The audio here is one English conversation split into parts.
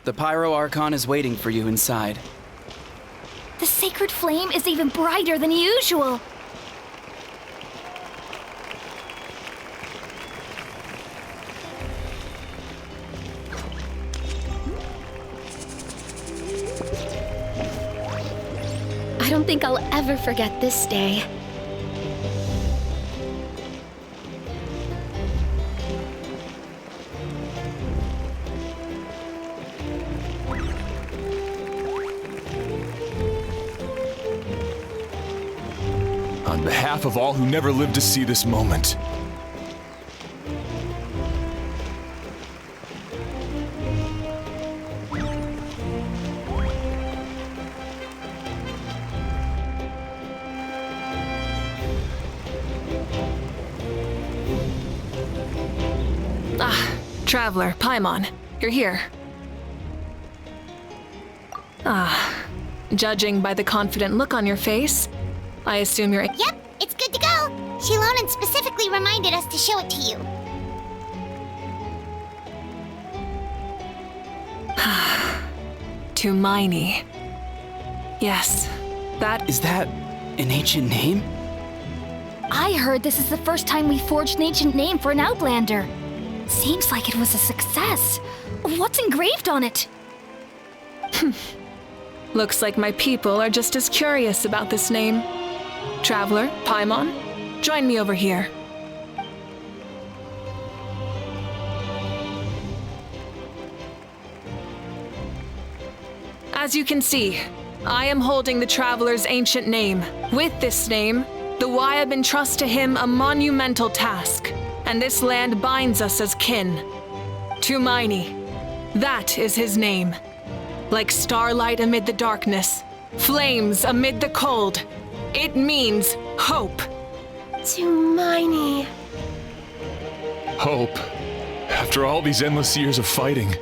The Pyro Archon is waiting for you inside. The sacred flame is even brighter than usual. I don't think I'll ever forget this day. On behalf of all who never lived to see this moment. Traveler, Paimon, you're here. Judging by the confident look on your face, I assume you're— Yep, it's good to go. Shilonen specifically reminded us to show it to you. To Miney. Yes, that— Is that an ancient name? I heard this is the first time we forged an ancient name for an Outlander. Seems like it was a success. What's engraved on it? Looks like my people are just as curious about this name. Traveler, Paimon, join me over here. As you can see, I am holding the Traveler's ancient name. With this name, the Wyab entrust to him a monumental task, and this land binds us as kin. To Miney, that is his name. Like starlight amid the darkness, flames amid the cold, it means hope. To Miney. Hope. After all these endless years of fighting,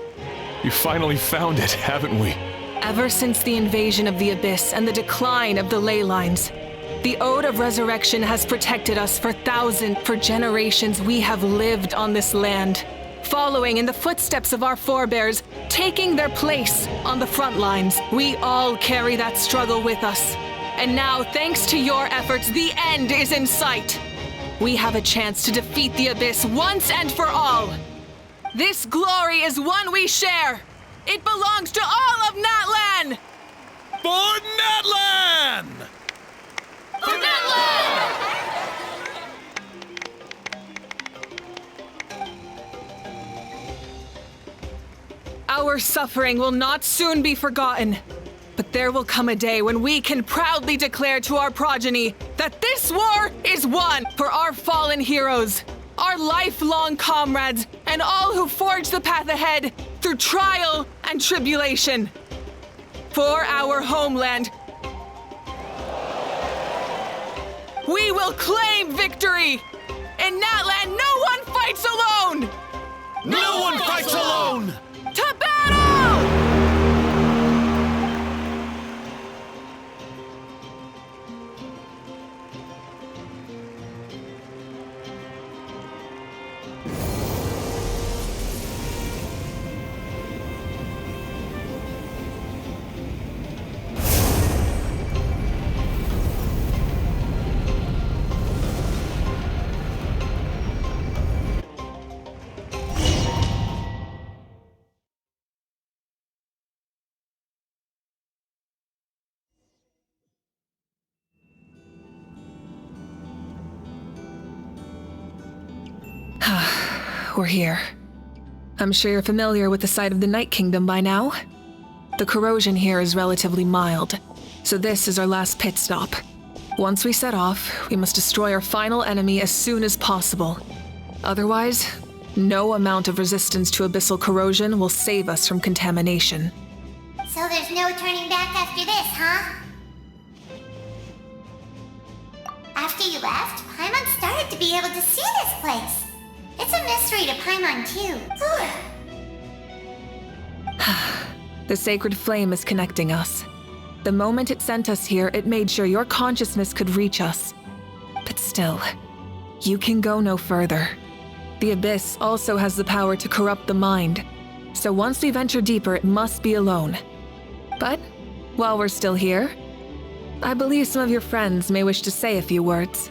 you finally found it, haven't we? Ever since the invasion of the Abyss and the decline of the ley lines, the Ode of Resurrection has protected us for generations. We have lived on this land, following in the footsteps of our forebears, taking their place on the front lines. We all carry that struggle with us. And now, thanks to your efforts, the end is in sight. We have a chance to defeat the Abyss once and for all. This glory is one we share. It belongs to all of Natlan! For Natlan! For Natlan! Our suffering will not soon be forgotten, but there will come a day when we can proudly declare to our progeny that this war is won for our fallen heroes, our lifelong comrades, and all who forge the path ahead through trial and tribulation. For our homeland, we will claim victory! In Natlan, no one fights alone! No one fights alone! To battle! We're here. I'm sure you're familiar with the site of the Night Kingdom by now. The corrosion here is relatively mild, so this is our last pit stop. Once we set off, we must destroy our final enemy as soon as possible. Otherwise, no amount of resistance to abyssal corrosion will save us from contamination. So there's no turning back after this, huh? After you left, Paimon started to be able to see this place. It's a mystery to Paimon, too. The sacred flame is connecting us. The moment it sent us here, it made sure your consciousness could reach us. But still, you can go no further. The Abyss also has the power to corrupt the mind, So once we venture deeper, it must be alone. But while we're still here, I believe some of your friends may wish to say a few words.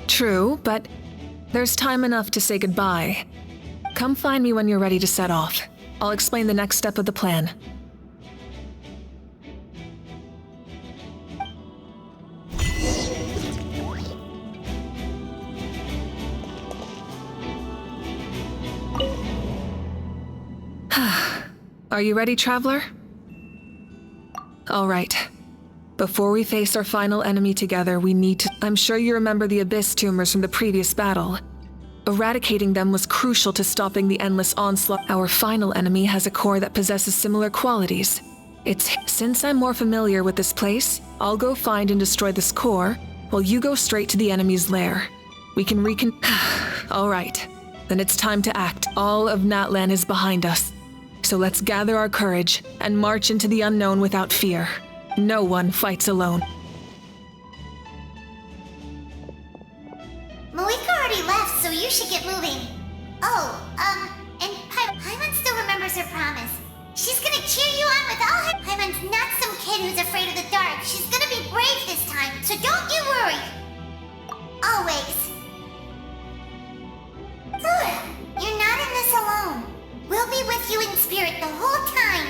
True, but there's time enough to say goodbye. Come find me when you're ready to set off. I'll explain the next step of the plan. Are you ready, Traveler? All right. Before we face our final enemy together, we need to— I'm sure you remember the Abyss tumors from the previous battle. Eradicating them was crucial to stopping the endless onslaught. Our final enemy has a core that possesses similar qualities. Since I'm more familiar with this place, I'll go find and destroy this core, while you go straight to the enemy's lair. We can All right. Then it's time to act. All of Natlan is behind us. So let's gather our courage and march into the unknown without fear. No one fights alone. Malika already left, so you should get moving. Oh, and Paimon still remembers her promise. She's gonna cheer you on with all her— Paimon's not some kid who's afraid of the dark. She's gonna be brave this time, so don't you worry. Always. You're not in this alone. We'll be with you in spirit the whole time.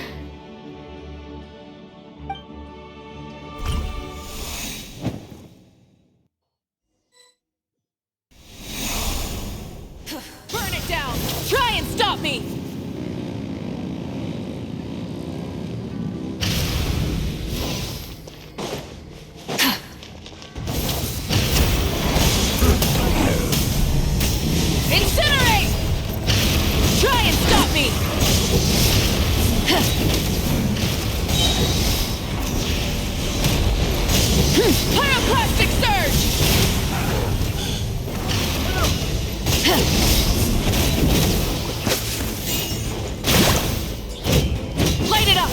Burn it down! Try and stop me! Incinerate! Try and stop me! Pyroclastic surge! Light it up!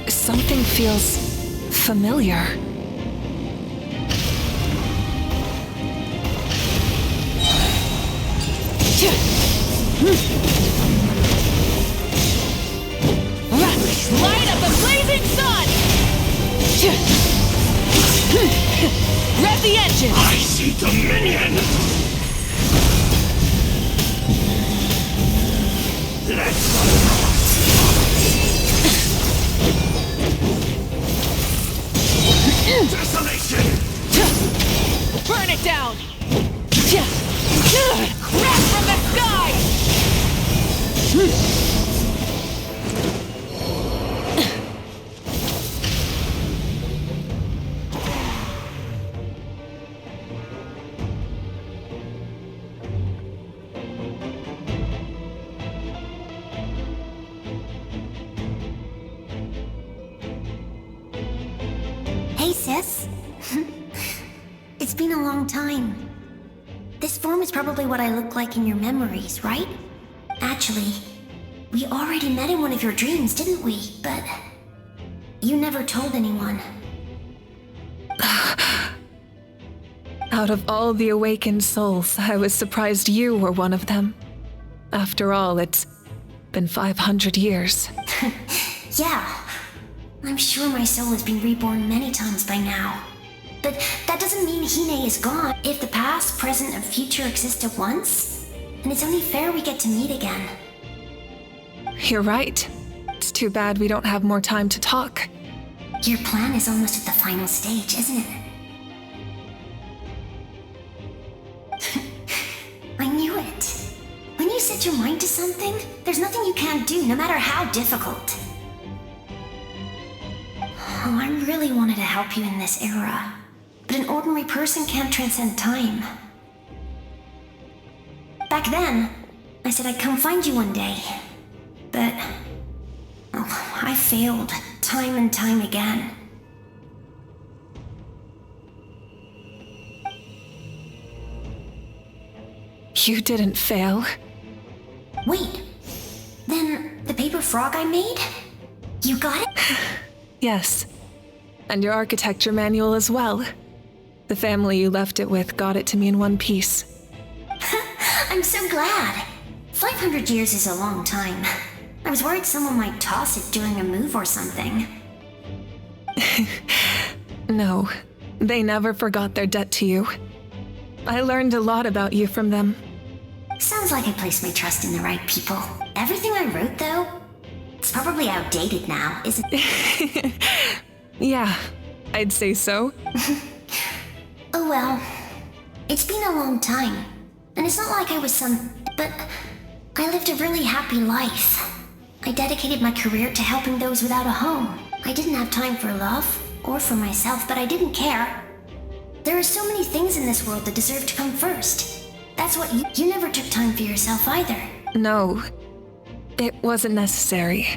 Something feels familiar. Light up the blazing sun! Rev the engine! I see dominion! Desolation! Burn it down! Crash from the sky! Hey, sis. It's been a long time. This form is probably what I look like in your memories, right? Actually, we already met in one of your dreams, didn't we? But you never told anyone. Out of all the awakened souls, I was surprised you were one of them. After all, it's been 500 years. Yeah. I'm sure my soul has been reborn many times by now. But that doesn't mean Hine is gone. If the past, present, and future exist at once, then it's only fair we get to meet again. You're right. It's too bad we don't have more time to talk. Your plan is almost at the final stage, isn't it? I knew it. When you set your mind to something, there's nothing you can't do, no matter how difficult. Oh, I really wanted to help you in this era. But an ordinary person can't transcend time. Back then, I said I'd come find you one day. But... oh, I failed, time and time again. You didn't fail. Wait, then the paper frog I made? You got it? Yes. And your architecture manual as well. The family you left it with got it to me in one piece. I'm so glad. 500 years is a long time. I was worried someone might toss it during a move or something. No, they never forgot their debt to you. I learned a lot about you from them. Sounds like I placed my trust in the right people. Everything I wrote, though, it's probably outdated now, isn't it? Yeah, I'd say so. Oh well. It's been a long time. And it's not like I was some... but I lived a really happy life. I dedicated my career to helping those without a home. I didn't have time for love, or for myself, but I didn't care. There are so many things in this world that deserve to come first. That's what you never took time for yourself either. No, it wasn't necessary.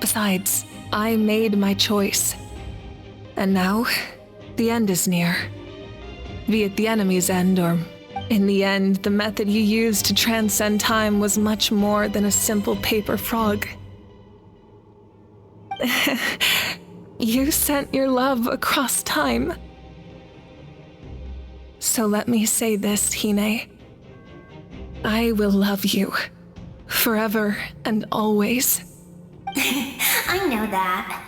Besides, I made my choice. And now, the end is near. Be it the enemy's end, or in the end, the method you used to transcend time was much more than a simple paper frog. You sent your love across time. So let me say this, Hine. I will love you. Forever and always. I know that.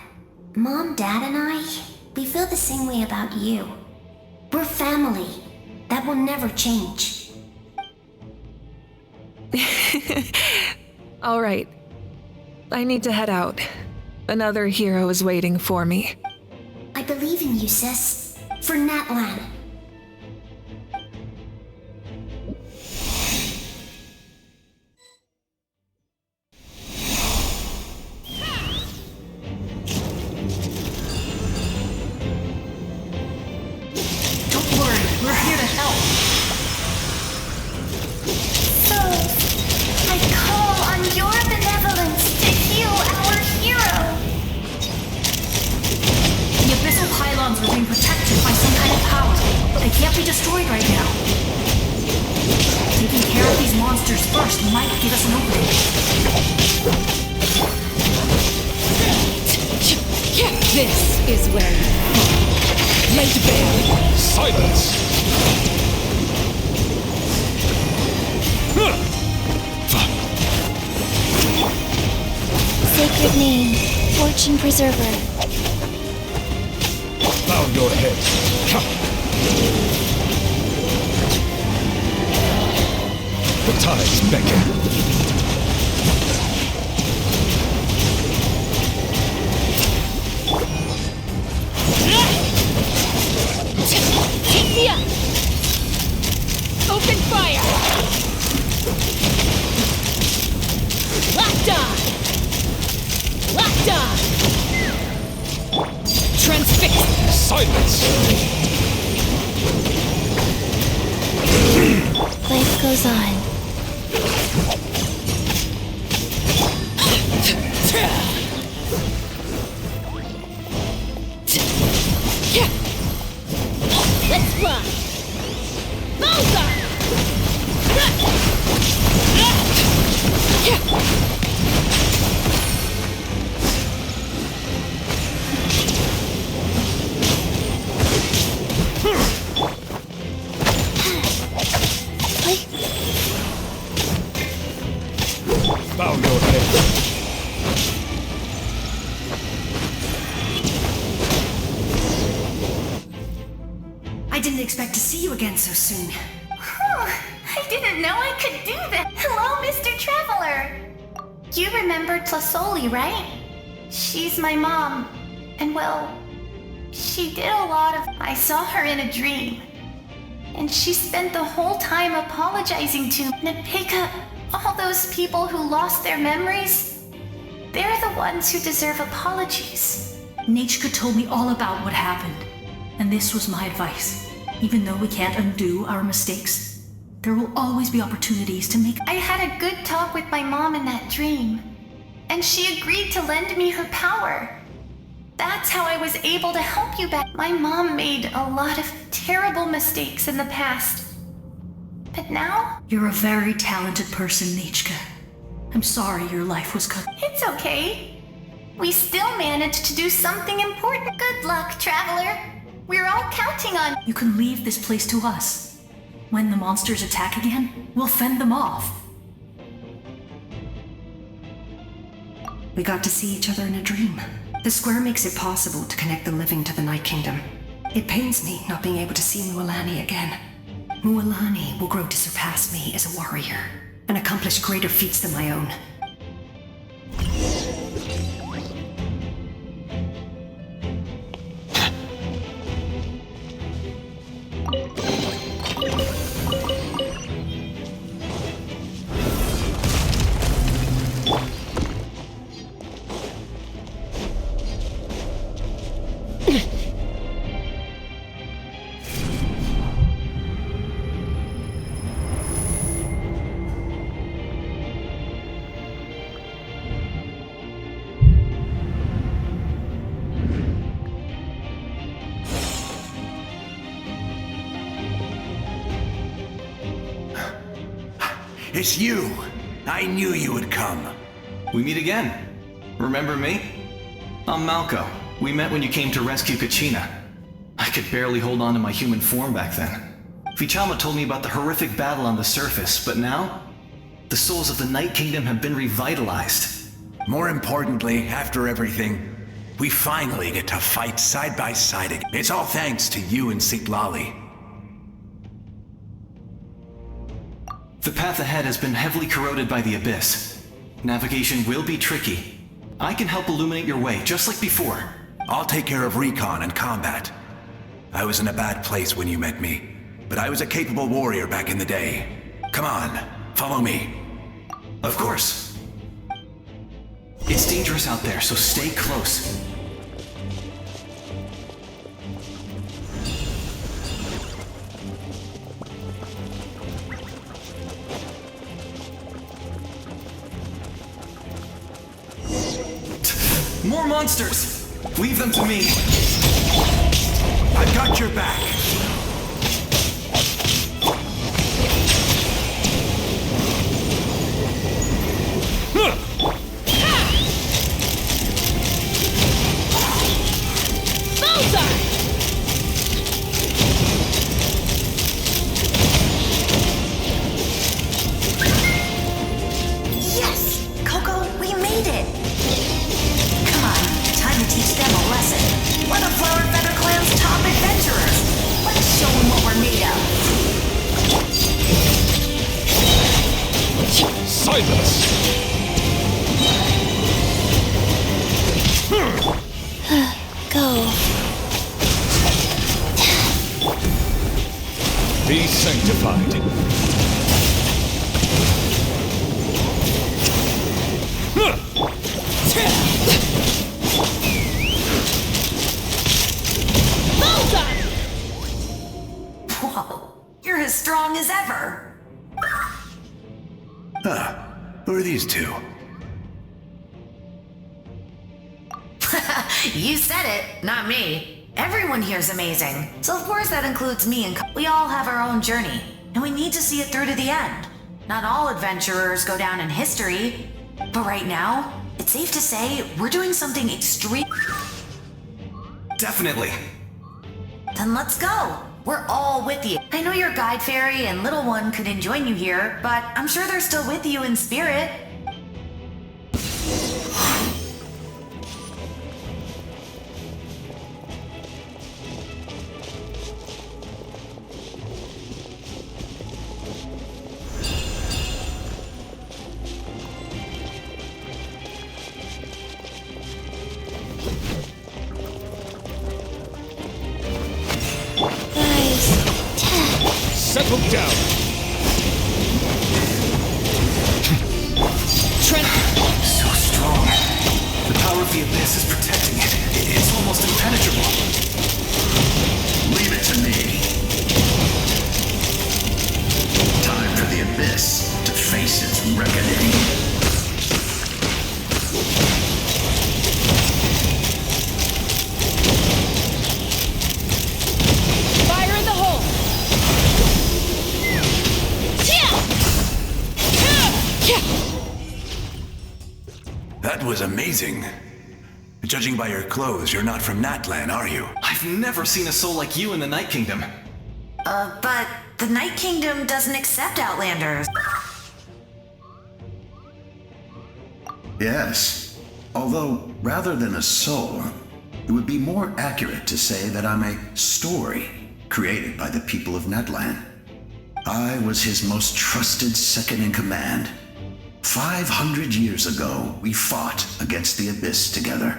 Mom, Dad, and I, we feel the same way about you. We're family. That will never change. All right. I need to head out. Another hero is waiting for me. I believe in you, sis. For Natlan. This is where you fall. Laid bare. Silence! Sacred name, Fortune Preserver. Bow your head. The tides beckon. Open fire! Locked on! Locked on! Transfix! Silence! Life goes on. Let's run! Bullseye! Bow your head. I didn't expect to see you again so soon. I didn't know I could do that. Hello, Mr. Traveler. You remember Tlasoli, right? She's my mom. And well, she did a lot of... I saw her in a dream. And she spent the whole time apologizing to Nepika. All those people who lost their memories, they're the ones who deserve apologies. Nachka told me all about what happened, and this was my advice. Even though we can't undo our mistakes, there will always be opportunities to make. I had a good talk with my mom in that dream, and she agreed to lend me her power. That's how I was able to help you back. My mom made a lot of terrible mistakes in the past. But now? You're a very talented person, Nachka. I'm sorry your life was cut. It's okay. We still managed to do something important. Good luck, Traveler. We're all counting on. You can leave this place to us. When the monsters attack again, we'll fend them off. We got to see each other in a dream. The square makes it possible to connect the living to the Night Kingdom. It pains me not being able to see Mualani again. Mualani will grow to surpass me as a warrior and accomplish greater feats than my own. It's you! I knew you would come. We meet again. Remember me? I'm Malco. We met when you came to rescue Kachina. I could barely hold on to my human form back then. Vichama told me about the horrific battle on the surface, but now, the souls of the Night Kingdom have been revitalized. More importantly, after everything, we finally get to fight side by side again. It's all thanks to you and Sitlali. The path ahead has been heavily corroded by the Abyss. Navigation will be tricky. I can help illuminate your way, just like before. I'll take care of recon and combat. I was in a bad place when you met me, but I was a capable warrior back in the day. Come on, follow me. Of course. It's dangerous out there, so stay close. More monsters! Leave them to me! I've got your back! Yes! Coco, we made it! Come on, time to teach them a lesson. We're the Flower Feather Clan's top adventurers. Let's show them what we're made of. Silence! Go. Be sanctified. Whoa, you're as strong as ever. Huh. Who are these two? You said it, not me. Everyone here's amazing. So of course that includes me and we all have our own journey, and we need to see it through to the end. Not all adventurers go down in history, but right now, it's safe to say we're doing something extreme. Definitely. Then let's go. We're all with you. I know your guide fairy and little one couldn't join you here, but I'm sure they're still with you in spirit. Settle down! So strong. The power of the Abyss is protecting it. It's was amazing. Judging by your clothes, you're not from Natlan, are you? I've never seen a soul like you in the Night Kingdom. But the Night Kingdom doesn't accept Outlanders. Yes. Although, rather than a soul, it would be more accurate to say that I'm a story created by the people of Natlan. I was his most trusted second-in-command. 500 years ago, we fought against the Abyss together,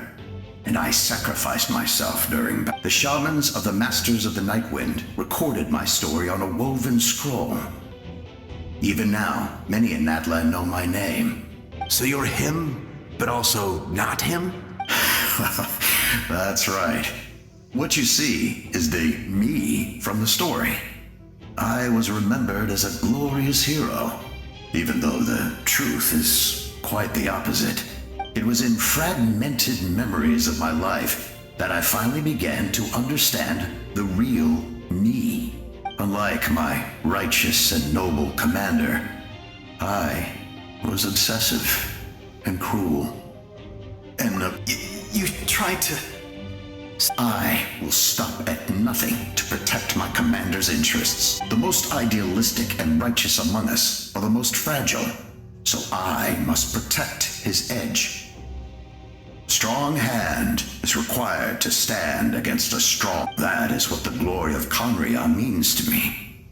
and I sacrificed myself during the shamans of the Masters of the Nightwind recorded my story on a woven scroll. Even now, many in Natlan know my name. So you're him, but also not him? That's right. What you see is the me from the story. I was remembered as a glorious hero, even though the truth is quite the opposite. It was in fragmented memories of my life that I finally began to understand the real me. Unlike my righteous and noble commander, I was obsessive and cruel. And You tried to... I will stop at nothing to protect my commander's interests. The most idealistic and righteous among us are the most fragile, so I must protect his edge. Strong hand is required to stand against a strong... That is what the glory of Conria means to me.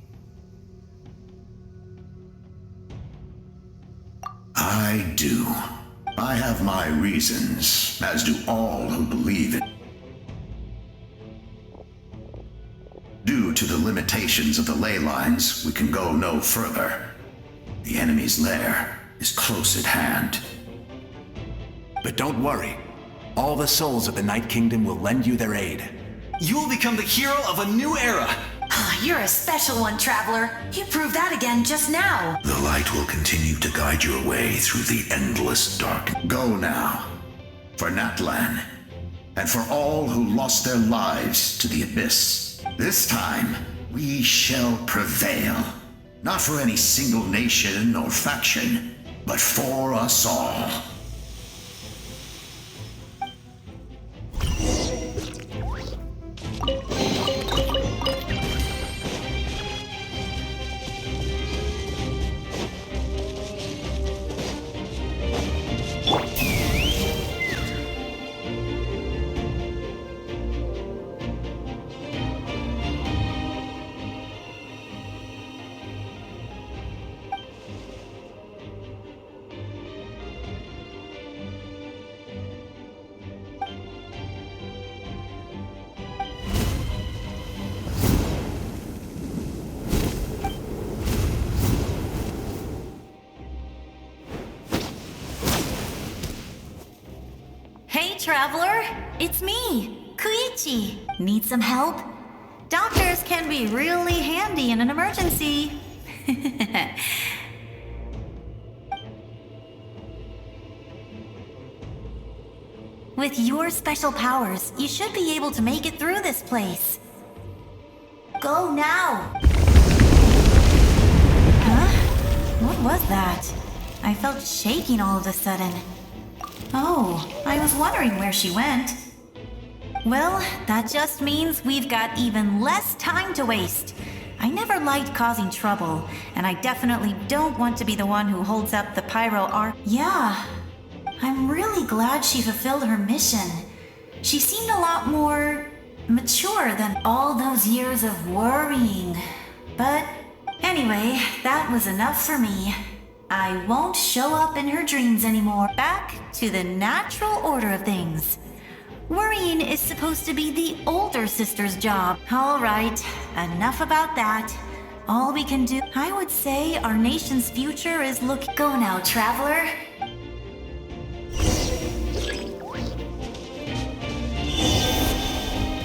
I do. I have my reasons, as do all who believe it. Due to the limitations of the ley lines, we can go no further. The enemy's lair is close at hand. But don't worry. All the souls of the Night Kingdom will lend you their aid. You will become the hero of a new era! You're a special one, Traveler. You proved that again just now. The light will continue to guide your way through the endless dark. Go now, for Natlan, and for all who lost their lives to the Abyss. This time, we shall prevail. Not for any single nation or faction, but for us all. Hey, Traveler! It's me, Koichi. Need some help? Doctors can be really handy in an emergency. With your special powers, you should be able to make it through this place. Go now! Huh? What was that? I felt shaking all of a sudden. Oh, I was wondering where she went. Well, that just means we've got even less time to waste. I never liked causing trouble, and I definitely don't want to be the one who holds up the pyro arc. Yeah, I'm really glad she fulfilled her mission. She seemed a lot more mature than all those years of worrying. But anyway, that was enough for me. I won't show up in her dreams anymore. Back to the natural order of things. Worrying is supposed to be the older sister's job. All right, enough about that. All we can do, I would say our nation's future is Go now, Traveler.